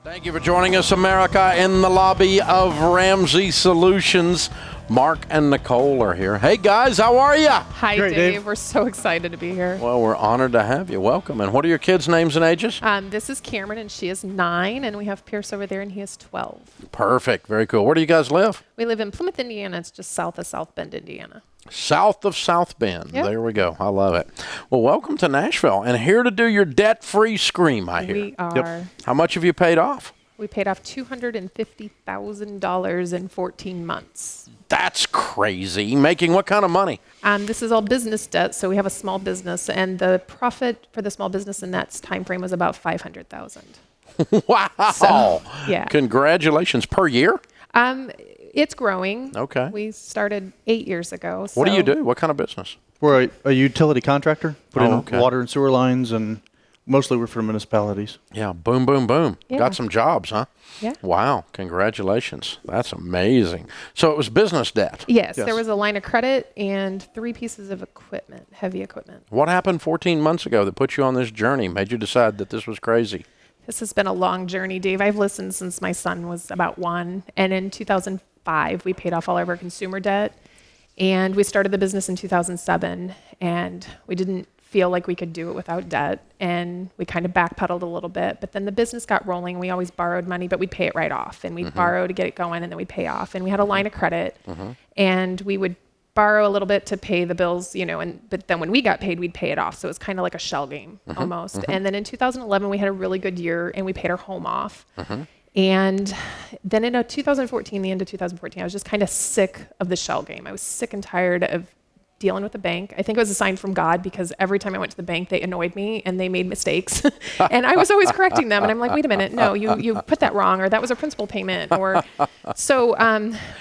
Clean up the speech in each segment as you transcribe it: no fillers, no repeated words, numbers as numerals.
Thank you for joining us, America, in the lobby of Ramsey Solutions. Mark and Nicole are here. Hey, guys, how are you? Hi, Great, Dave. We're so excited to be here. Well, we're honored to have you. Welcome. And what are your kids' names and ages? This is Cameron, and she is 9, and we have Pierce over there, and he is 12. Perfect. Very cool. Where do you guys live? We live in Plymouth, Indiana. It's just south of South Bend, Indiana. South of South Bend. Yep. There we go. I love it. Well, welcome to Nashville. And here to do your debt-free scream, I hear. We are. Yep. How much have you paid off? We paid off $250,000 in 14 months. That's crazy. Making what kind of money? This is all business debt, so we have a small business, and the profit for the small business in that time frame was about $500,000. Wow. So, yeah. Congratulations. Per year? It's growing. Okay. We started 8 years ago. What do you so- do? What kind of business? We're a utility contractor, put in okay. water and sewer lines, and mostly we're for municipalities. Yeah, boom, boom, boom. Yeah. Got some jobs, huh? Yeah. Wow, congratulations. That's amazing. So it was business debt. Yes, Yes. there was a line of credit and 3 pieces of equipment, heavy equipment. What happened 14 months ago that put you on this journey, made you decide that this was crazy? This has been a long journey, Dave. I've listened since my son was about 1. And in 2005, we paid off all of our consumer debt. And we started the business in 2007. And we didn't feel like we could do it without debt. And we kind of backpedaled a little bit. But then the business got rolling. We always borrowed money, but we'd pay it right off. And we'd borrow to get it going, and then we'd pay off. And we had a line of credit. And we would borrow a little bit to pay the bills, but then when we got paid, we'd pay it off. So it was kind of like a shell game almost. And then in 2011, we had a really good year, and we paid our home off. And then in 2014, the end of 2014, I was just kind of sick of the shell game. I was sick and tired of dealing with the bank. I think it was a sign from God, because every time I went to the bank, they annoyed me and they made mistakes. And I was always correcting them. And I'm like, wait a minute, no, you put that wrong, or that was a principal payment. Or so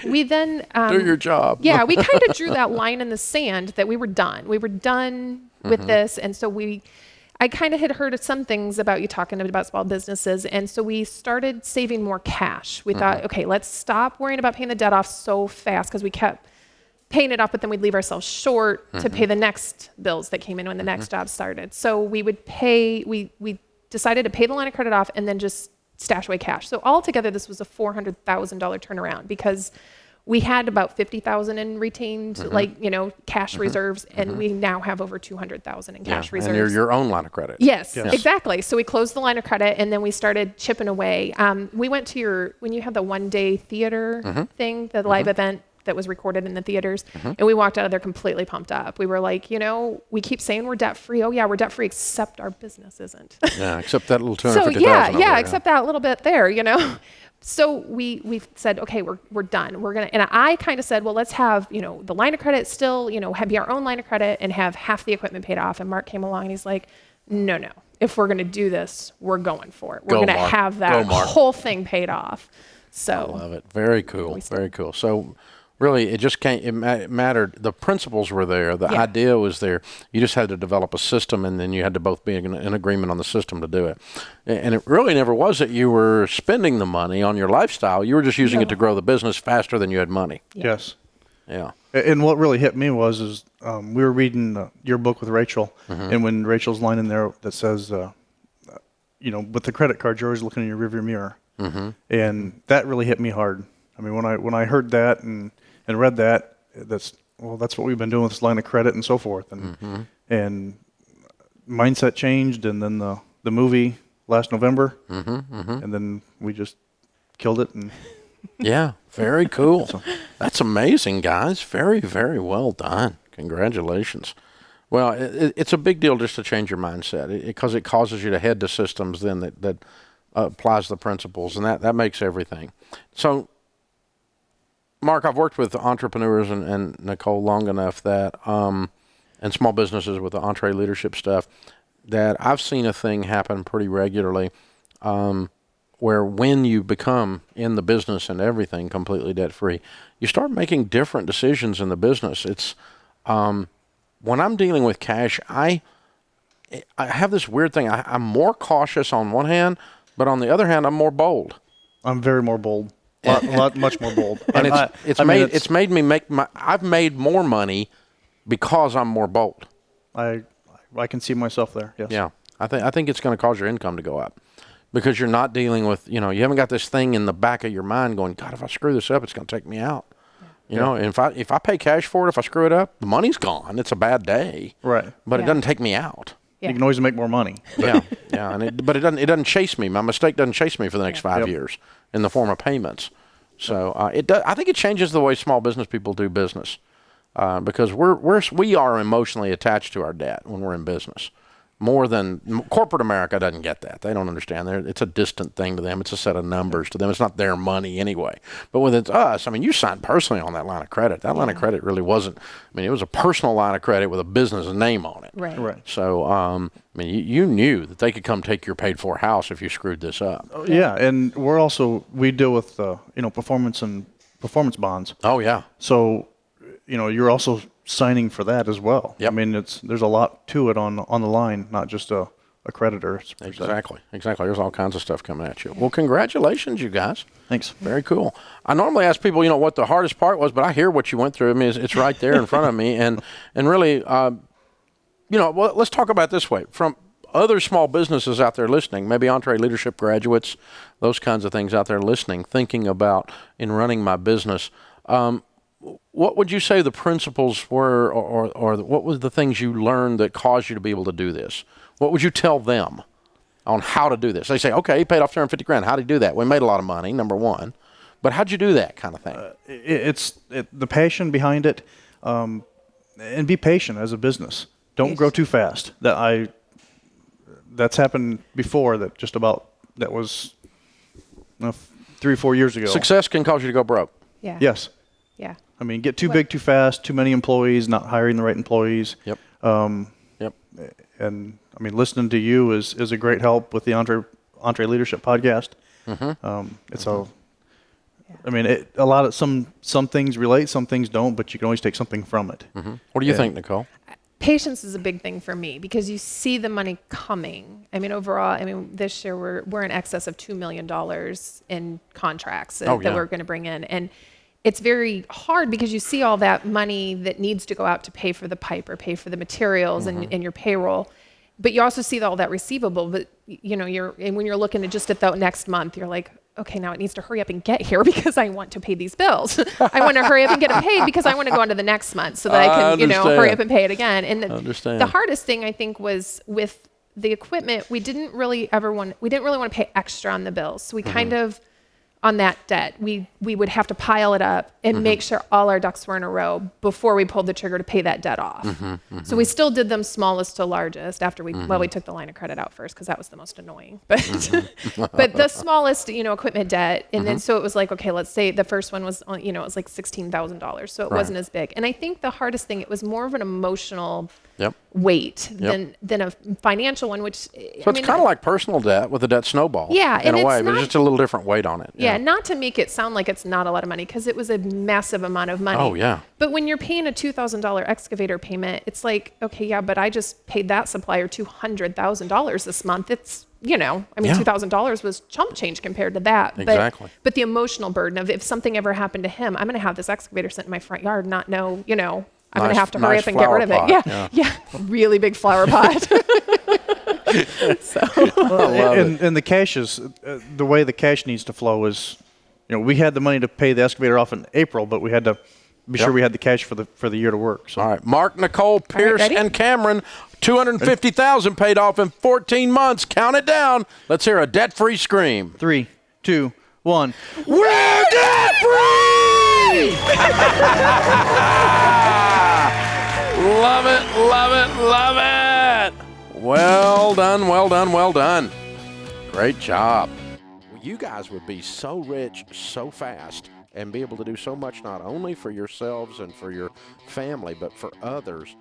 we then Do your job. yeah, we kind of drew that line in the sand that we were done. We were done with this. And so I kind of had heard of some things about you talking about small businesses. And so we started saving more cash. We thought, okay, let's stop worrying about paying the debt off so fast, because we kept paying it off, but then we'd leave ourselves short to pay the next bills that came in when the next job started. So we decided to pay the line of credit off and then just stash away cash. So altogether, this was a $400,000 turnaround, because we had about $50,000 in retained, cash reserves, and we now have over $200,000 in cash reserves. And you're your own line of credit. Yes, exactly. So we closed the line of credit, and then we started chipping away. We went to when you had the one-day theater thing, the live event that was recorded in the theaters, and we walked out of there completely pumped up. We were like, we keep saying we're debt-free. Oh yeah, we're debt-free, except our business isn't. Yeah, except that little So $250,000. yeah, except that little bit there, So we said, okay, we're done. We're gonna, and I kind of said, well, let's have the line of credit still, be our own line of credit and have half the equipment paid off. And Mark came along and he's like, no, if we're gonna do this, we're going for it. We're gonna have that whole thing paid off. So I love it. Very cool. Very cool. So really, it just can't. It mattered. The principles were there. The idea was there. You just had to develop a system, and then you had to both be in agreement on the system to do it. And it really never was that you were spending the money on your lifestyle. You were just using it to grow the business faster than you had money. Yes. Yeah. And what really hit me was we were reading your book with Rachel, and when Rachel's line in there that says, with the credit card, you're always looking in your rearview mirror, and that really hit me hard. I mean, when I heard that and read that, that's what we've been doing with this line of credit and so forth, and mindset changed, and then the movie last November, and then we just killed it. And yeah, very cool. That's amazing, guys. Very, very well done. Congratulations. Well, it's a big deal just to change your mindset, because it causes you to head to systems then that applies the principles, and that makes everything. So, Mark, I've worked with entrepreneurs and Nicole long enough that, and small businesses with the entree leadership stuff, that I've seen a thing happen pretty regularly, where when you become in the business and everything completely debt-free, you start making different decisions in the business. It's when I'm dealing with cash, I have this weird thing. I'm more cautious on one hand, but on the other hand, I'm more bold. I'm very more bold. Much more bold. And it's made me I've made more money because I'm more bold. I can see myself there. Yes. Yeah. I think it's going to cause your income to go up, because you're not dealing with, you haven't got this thing in the back of your mind going, God, if I screw this up, it's going to take me out. You know, and if I pay cash for it, if I screw it up, the money's gone. It's a bad day. Right. But it doesn't take me out. Yeah. You can always make more money. Yeah. But it doesn't chase me. My mistake doesn't chase me for the next 5 years in the form of payments. So I think it changes the way small business people do business, because we are emotionally attached to our debt when we're in business. More than corporate America doesn't get that. They don't understand. It's a distant thing to them. It's a set of numbers to them. It's not their money anyway. But when it's us, I mean, you signed personally on that line of credit. That line of credit really wasn't. I mean, it was a personal line of credit with a business name on it. Right. So, I mean, you knew that they could come take your paid-for house if you screwed this up. Yeah, and we deal with performance bonds. Oh yeah. So, you're also signing for that as well. Yep. I mean, there's a lot to it on the line, not just a creditor. Exactly. There's all kinds of stuff coming at you. Well, congratulations, you guys. Thanks. Very cool. I normally ask people, what the hardest part was, but I hear what you went through. I mean, it's right there in front of me, and really, well, let's talk about it this way. From other small businesses out there listening, maybe EntreLeadership graduates, those kinds of things out there listening, thinking about in running my business. What would you say the principles were, or what was the things you learned that caused you to be able to do this? What would you tell them on how to do this? They say, okay, he paid off $250,000. How did he do that? We made a lot of money, number one. But how'd you do that kind of thing? It's the passion behind it, and be patient as a business. Don't grow too fast. That's happened before. That was 3 or 4 years ago. Success can cause you to go broke. Yeah. Yes. Yeah. I mean, get too big too fast, too many employees, not hiring the right employees. Yep. Yep. And I mean, listening to you is a great help with the EntreLeadership podcast. I mean, a lot of some things relate, some things don't, but you can always take something from it. What do you think, Nicole? Patience is a big thing for me because you see the money coming. I mean, overall, this year we're in excess of $2 million in contracts that we're going to bring in. And it's very hard because you see all that money that needs to go out to pay for the pipe or pay for the materials and your payroll. But you also see all that receivable. But and when you're looking at the next month, you're like, okay, now it needs to hurry up and get here because I want to pay these bills. I want to hurry up and get them paid because I want to go on to the next month so that I can, hurry up and pay it again. And the hardest thing I think was with the equipment, we didn't really want to pay extra on the bills. So we kind of, on that debt, we would have to pile it up and make sure all our ducks were in a row before we pulled the trigger to pay that debt off. So we still did them smallest to largest after we took the line of credit out first because that was the most annoying. But but the smallest, equipment debt, and then so it was like, okay, let's say the first one was, it was like $16,000, so it wasn't as big. And I think the hardest thing, it was more of an emotional weight than a financial one, which so it's kind of like personal debt with a debt snowball. Yeah, in a way, but it's just a little different weight on it. Yeah, not to make it sound like it's not a lot of money because it was a massive amount of money. Oh yeah. But when you're paying a $2,000 excavator payment, it's like, okay, yeah, but I just paid that supplier $200,000 this month. It's $2,000 was chump change compared to that. Exactly. But the emotional burden of if something ever happened to him, I'm going to have this excavator sitting in my front yard, not know, I'm going to have to hurry up and get rid of it. Yeah. Really big flower pot. And the cash is, the way the cash needs to flow is, we had the money to pay the excavator off in April, but we had to be sure we had the cash for the year to work. So. All right. Mark, Nicole, Pierce, right, and Cameron, $250,000 paid off in 14 months. Count it down. Let's hear a debt-free scream. 3, 2, 1. We're debt-free! Love it, love it, love it. Well done, well done, well done. Great job. You guys would be so rich so fast and be able to do so much not only for yourselves and for your family, but for others